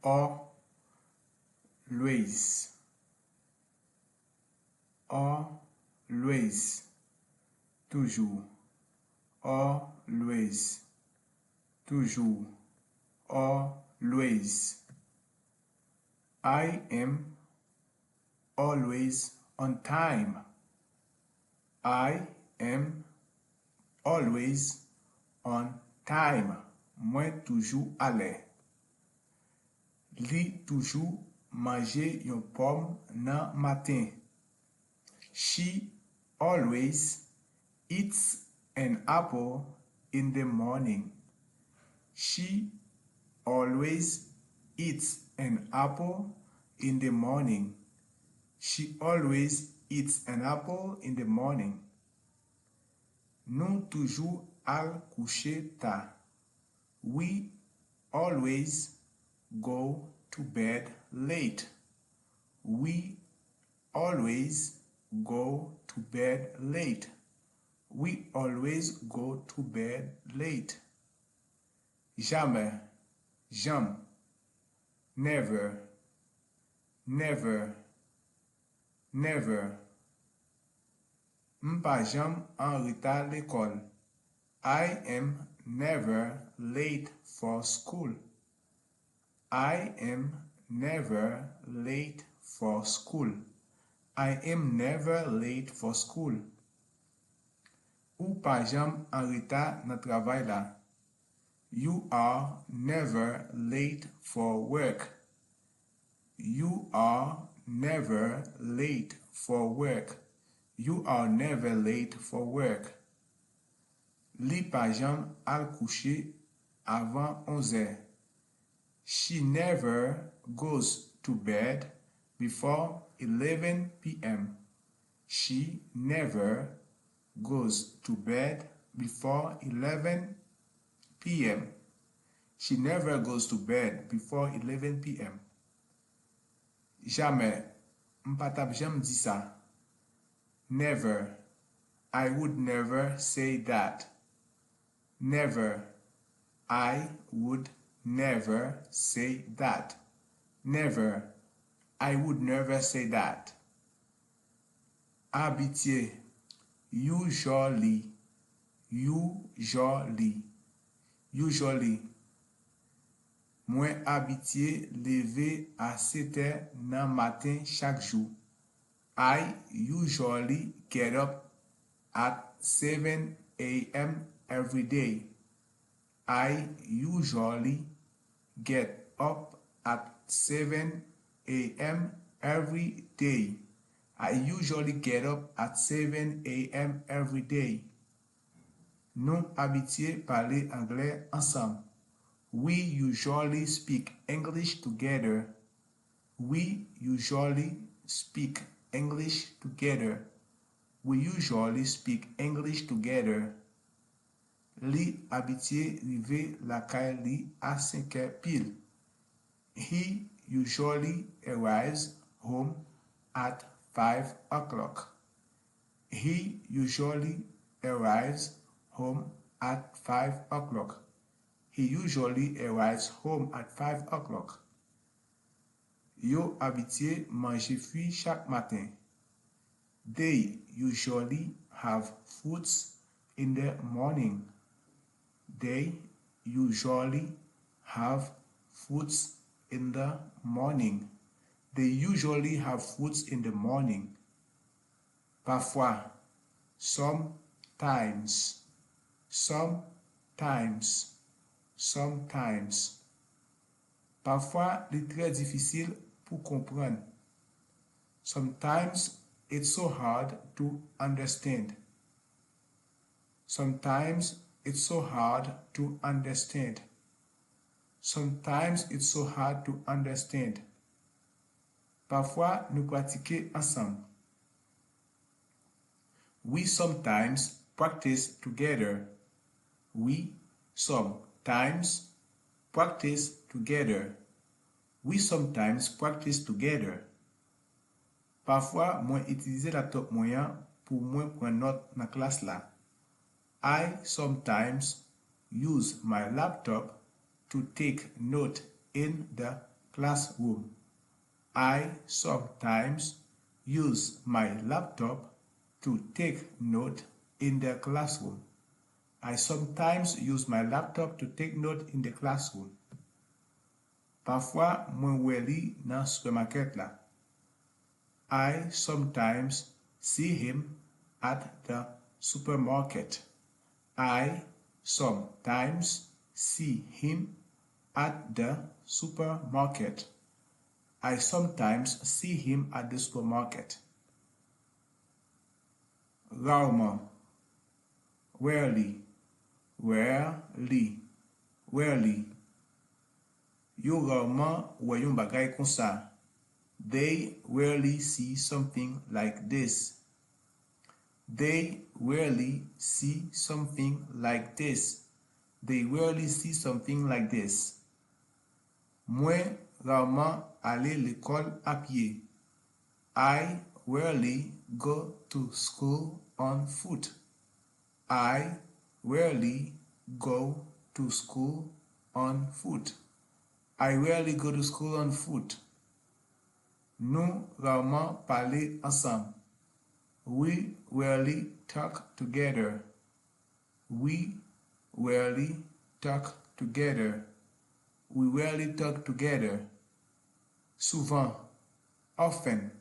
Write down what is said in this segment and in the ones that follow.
always, always, toujou, always, toujou, always. I am always on time. I am always on time. Mwen toujou ale. Li toujou manje yon pomme nan maten. She always eats an apple in the morning. She always eats an apple in the morning. She always eats an apple in the morning. Nou toujou al kouche ta. We always go to bed late. We always go to bed late. We always go to bed late. Jamè, janm, never, never, never. M'pa jam en reta lekòl. I am never late for school. I am never late for school. I am never late for school. Ou pa jam en reta nan travay la. You are never late for work. You are never late for work. You are never late for work. Li pa jam al kouche avan 11h. She never goes to bed before 11 p.m. She never goes to bed before 11 p.m. She never goes to bed before 11 p.m. Jamè, m'patap jam di sa. Never, I would never say that. Never, I would never say that. Never, I would never say that. Abitye, usually, usually, usually. Mwen abitye leve a 7h nan maten chak jou. I usually get up at 7 a.m. every day. I usually get up at 7 a.m. every day. I usually get up at 7 a.m. every day. Nou abitye pale anglè ansanm. We usually speak English together. We usually speak English together. We usually speak English together. Li abitye rive lakay li a senk pil. He usually arrives home at 5 o'clock. He usually arrives home at 5 o'clock. He usually arrives home at 5 o'clock. Yo abitye manje fruit chak matin. They usually have fruits in the morning. They usually have fruits in the morning. They usually have fruits in the morning. Parfois, sometimes, sometimes, sometimes. Parfois, li très difficile pour comprendre. Sometimes it's so hard to understand. Sometimes it's so hard to understand. Sometimes it's so hard to understand. Parfois, nous pratiquons ensemble. We sometimes practice together. We sometimes practice together. We sometimes practice together. Parfois, mwen itilize laptop mwen pou mwen pren note nan klas la. I sometimes use my laptop to take note in the classroom. I sometimes use my laptop to take note in the classroom. I sometimes use my laptop to take note in the classroom. Parfois, mwen wè li nan supermarket la. I sometimes see him at the supermarket. I sometimes see him at the supermarket. I sometimes see him at the supermarket. Rarement, rarely, rarely, rarely. Yo rarement wè yon bagay kon sa. They rarely see something like this. They rarely see something like this. They rarely see something like this. Mwen rarement ale lekòl a pied. I rarely go to school on foot. I rarely go to school on foot. I rarely go to school on foot. Nous rarement parler ensemble. We rarely talk together. We rarely talk together. We rarely talk together. Souvent, often,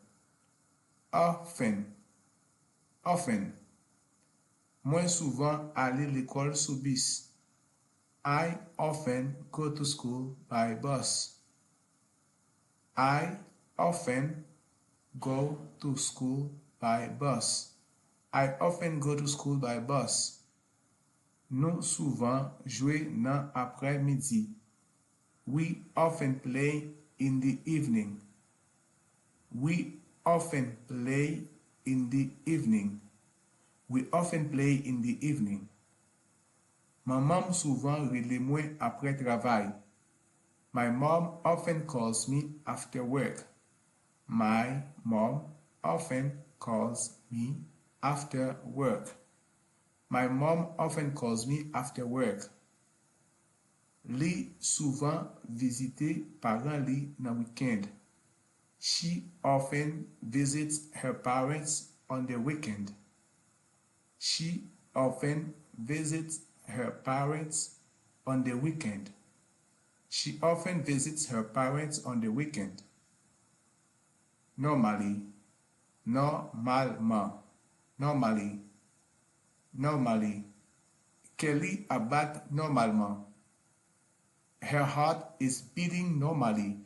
often, often. Mwen souvent aller l'école sous bus. I often go to school by bus. I often go to school by bus. I often go to school by bus. Nous souvent jouer nan après-midi. We often play in the evening. We often play in the evening. We often play in the evening. Maman souvent rele mwen après travay. My mom often calls me after work. My mom often calls me after work. My mom often calls me after work. Li souvent visite parents li nan weekend. She often visits her parents on the weekend. She often visits her parents on the weekend. She often visits her parents on the weekend. Normally, normalement, normally, normally. Kelly abat normalement. Her heart is beating normally.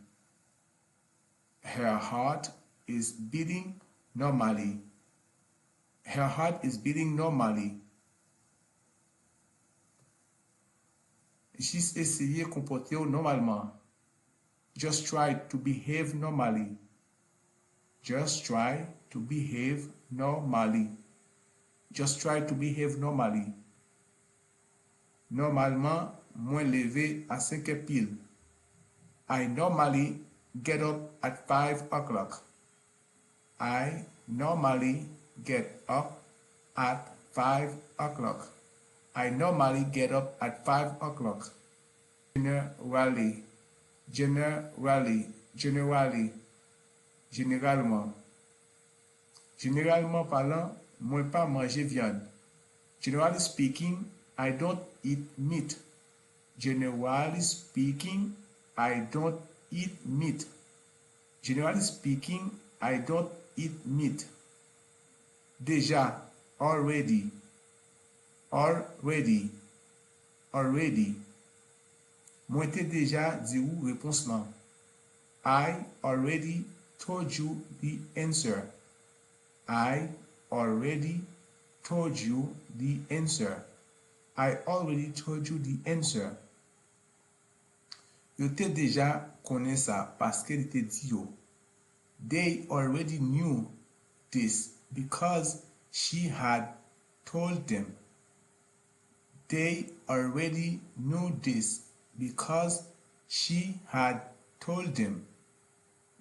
Her heart is beating normally. Her heart is beating normally. Jis essayé comporter normalement. Just try to behave normally. Just try to behave normally. Just try to behave normally. Normalement, mwen leve à 5 pile. I normally get up at 5 o'clock. I normally get up at 5 o'clock. I normally get up at 5 o'clock. Generally, generally, generally, généralement. Généralement parlant, moi pas manger viande. Generally speaking, I don't eat meat. Generally speaking, I don't eat meat. Generally speaking, I don't eat meat. Déjà, already, already, already. Moi te déjà dit ou réponse là. I already told you the answer. I already told you the answer. I already told you the answer. Yo te déjà connaît ça parce que te dit yo. They already knew this because she had told them. They already knew this because she had told them.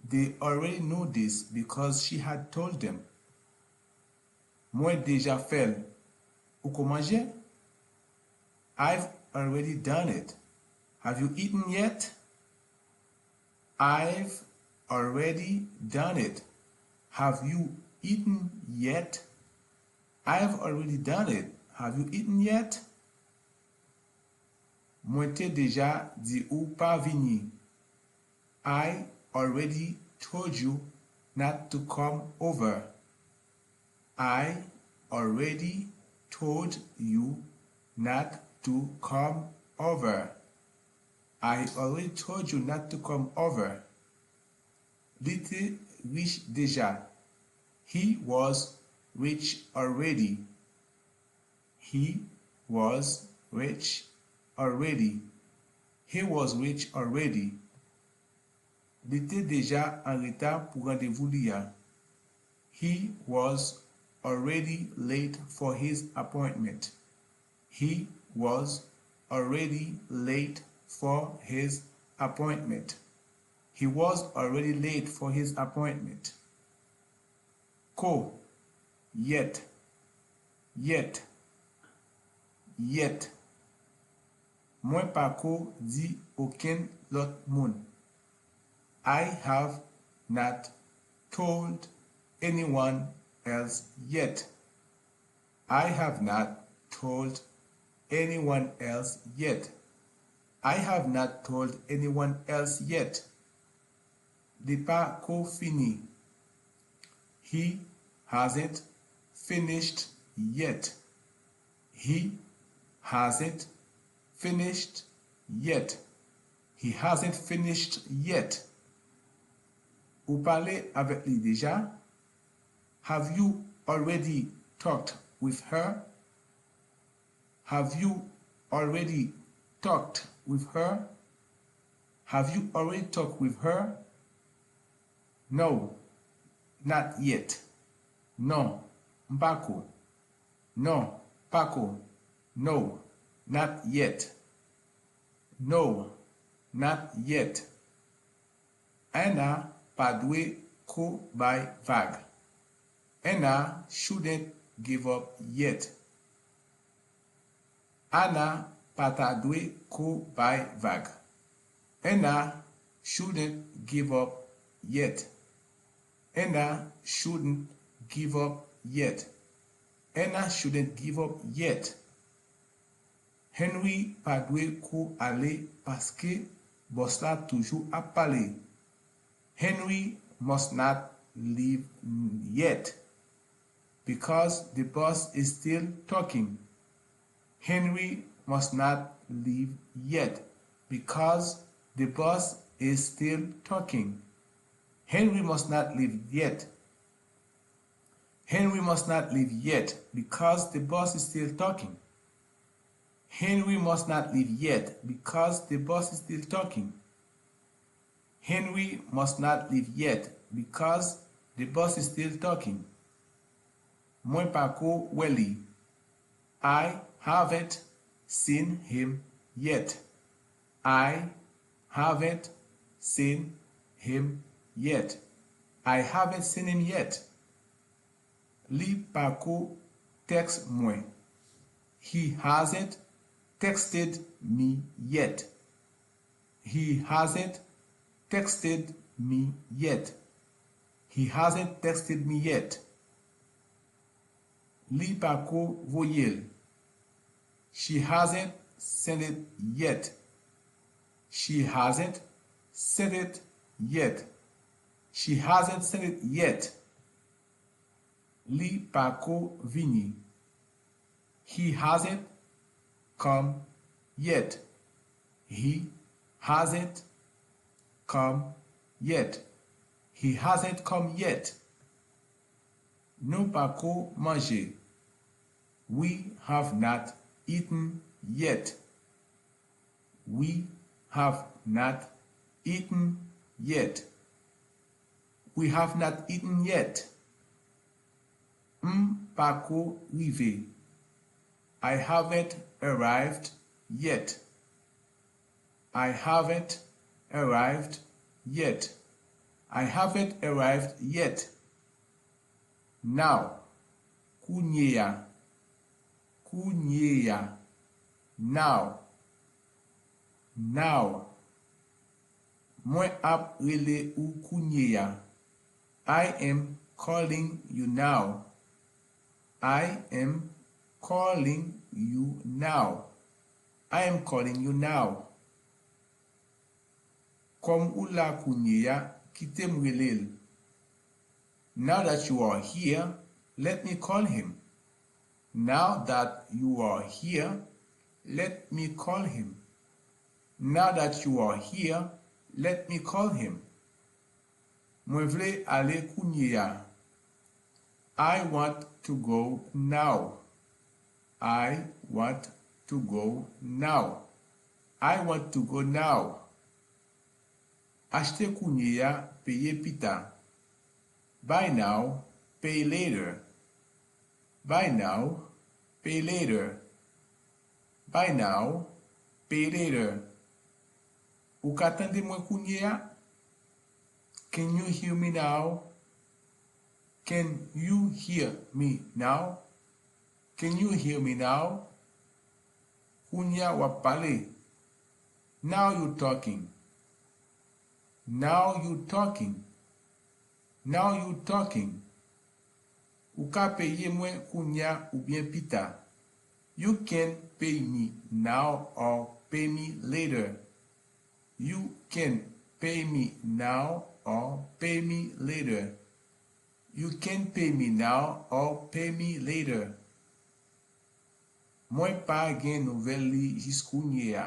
They already knew this because she had told them. Moi déjà fait. Ou qu'on manger? I've already done it. Have you eaten yet? I've already done it. Have you eaten yet? I've already done it. Have you eaten yet? Mwen te deja di ou pa vini. I already told you not to come over. I already told you not to come over. I already told you not to come over. Li te rich deja. He was rich already. He was rich already. He was rich already. Li te deja en retard pour rendez-vous li ya. He was already late for his appointment. He was already late for his appointment. He was already late for his appointment. Ko, yet, yet, yet. Mwen pa ko di aucun lot moun. I have not told anyone else yet. I have not told anyone else yet. I have not told anyone else yet. Li pa ko fini. He hasn't finished yet. He hasn't finished yet. He hasn't finished yet. Ou parlez avec lui déjà? Have you already talked with her? Have you already talked with her? Have you already talked with her? No, not yet. No, Mbako. No, Paco. No, not yet. No, not yet. Anna pa dwe ko by vague. Anna shouldn't give up yet. Anna pa ta dwe ko by vague. Anna shouldn't give up yet. Anna shouldn't give up yet. Anna shouldn't give up yet. Henry pa dwe ko ale paske boss la toujou ap pale. Henry must not leave yet because the boss is still talking. Henry must not leave yet because the boss is still talking. Henry must not leave yet. Henry must not leave yet because the boss is still talking. Henry must not leave yet because the boss is still talking. Henry must not leave yet because the boss is still talking. Mwen pa ko weli. I haven't seen him yet. I haven't seen him yet. I haven't seen him yet. Li pa ko text mwen. He hasn't texted me yet. He hasn't texted me yet. He hasn't texted me yet. Li pa ko voyel. She hasn't sent it yet. She hasn't sent it yet. She hasn't sent it yet. Li pa ko vini. He hasn't come yet. He hasn't come yet. He hasn't come yet. Nou pa ko manje. We have not eaten yet. We have not eaten yet. We have not eaten yet. Pa ko rive. I haven't arrived yet. I haven't arrived yet. I haven't arrived yet. Now. Kunyeya. Kunyeya. Now. Now. Mwen ap rele ou kounye ya. I am calling you now. I am calling you now. I am calling you now. Kom ou la kounye ya, kite m relel. Now that you are here, let me call him. Now that you are here, let me call him. Now that you are here, let me call him. Mwen vle ale kounye ya. I want to go now. I want to go now. I want to go now. Achete kounye ya, paye pita. Buy now, pay later. Buy now, pay later. Buy now, pay later. Ou ka tande mwen kounye ya? Can you hear me now? Can you hear me now? Can you hear me now? Kounya wap pale. Now you talking. Now you talking. Now you talking. Ou ka paye mwen kounya ou bien pita. You can pay me now or pay me later. You can pay me now or pay me later. You can pay me now or pay me later. Mwen pa gen nouvel li jis kounye ya.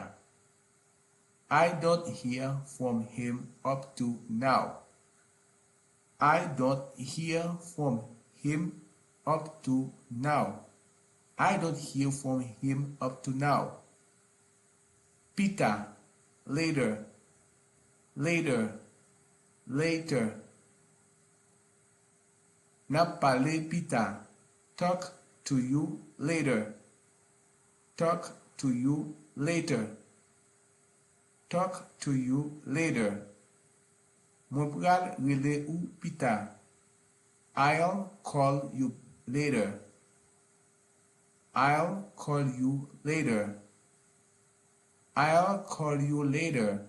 I don't hear from him up to now. I don't hear from him up to now. I don't hear from him up to now. Pita, later, later, later. Nap pale pita. Talk to you later. Talk to you later. Talk to you later. Mwen pral rele ou pita. I'll call you later. I'll call you later. I'll call you later.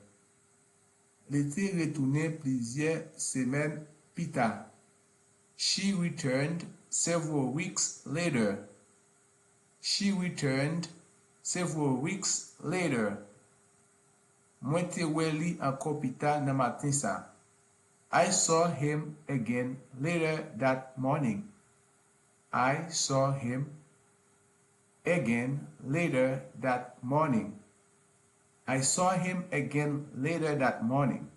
L'été retourné plusieurs semaines pita. She returned several weeks later. She returned several weeks later. Mwen te weli anko pita nan matin sa. I saw him again later that morning. I saw him again later that morning. I saw him again later that morning.